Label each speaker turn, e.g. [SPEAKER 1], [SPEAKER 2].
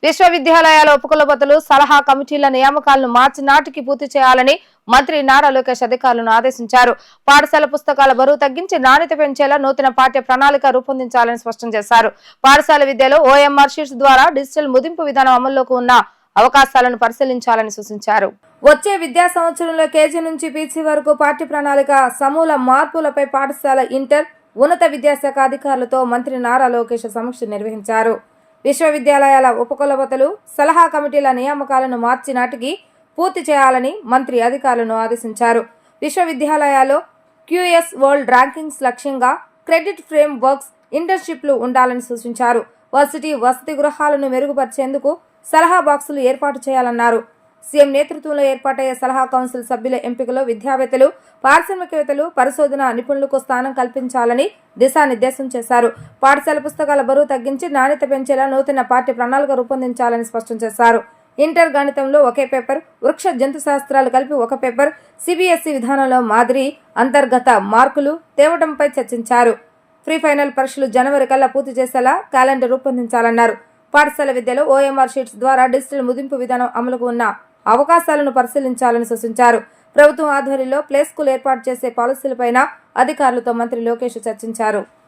[SPEAKER 1] విశ్వవిద్యాలయాల ఉపకులపతులు సలహా కమిటీల నియామకాలను మార్చి నాటికి పూర్తి చేయాలని మంత్రి నారా లోకేష్ అధికారులను ఆదేశించారు. పాఠశాల పుస్తకాల బరువు తగ్గించి నాణ్యత పెంచేలా నూతన పాఠ్య ప్రణాళిక రూపొందించాలని స్పష్టం చేశారు. పాఠశాల విద్యలో OMR షీట్స్ ద్వారా డిజిటల్ ముదింపు విధానం అమల్లోకి ఉన్న అవకాశాలను పరిశీలించాలని సూచించారు. వచ్చే విద్యా సంవత్సరంలో కేజీ నుంచి పీజీ వరకు పాఠ్య ప్రణాళిక సమూల మార్పులపై పాఠశాల ఇంటర్ ఉన్నత విద్యాశాఖ అధికారులతో మంత్రి నారా లోకేష్ సమీక్ష నిర్వహించారు. విశ్వవిద్యాలయాల ఉపకులపతులు సలహా కమిటీల నియామకాలను మార్చి నాటికి పూర్తి చేయాలని మంత్రి అధికారులను ఆదేశించారు. విశ్వవిద్యాలయాల్లో QS వరల్డ్ ర్యాంకింగ్స్ లక్ష్యంగా క్రెడిట్ ఫ్రేమ్ వర్క్స్ ఇంటర్న్షిప్లు ఉండాలని సూచించారు. వర్సిటీ వసతి గృహాలను మెరుగుపరిచేందుకు సలహా బాక్సులు ఏర్పాటు చేయాలన్నారు. సీఎం నేతృత్వంలో ఏర్పాటయ్యే సలహా కౌన్సిల్ సభ్యుల ఎంపికలో విద్యావేత్తలు, పారిశ్రామికవేత్తలు, పరిశోధన నిపుణులకు స్థానం కల్పించాలని దిశానిర్దేశం చేశారు. పాఠశాల పుస్తకాల బరువు తగ్గించి నాణ్యత పెంచేలా నూతన పాఠ్య ప్రణాళిక రూపొందించాలని స్పష్టం చేశారు. ఇంటర్ గణితంలో ఒకే పేపర్, వృక్ష జంతు శాస్త్రాలు కలిపి ఒక పేపర్, CBSE విధానంలో మాదిరి అంతర్గత మార్కులు తేవడంపై చర్చించారు. ప్రీ ఫైనల్ పరీక్షలు జనవరి కల్లా పూర్తి చేసేలా క్యాలెండర్ రూపొందించాలన్నారు. పాఠశాల విద్యలో OMR షీట్స్ ద్వారా డిజిటల్ ముదింపు విధానం అమలుకు ఉన్న అవకాశాలను పరిశీలించాలని సూచించారు. ప్రభుత్వం ఆధ్వర్యంలో ప్లే స్కూల్ ఏర్పాటు చేసే పాలసీలపైన అధికారులతో మంత్రి లోకేష్ చర్చించారు.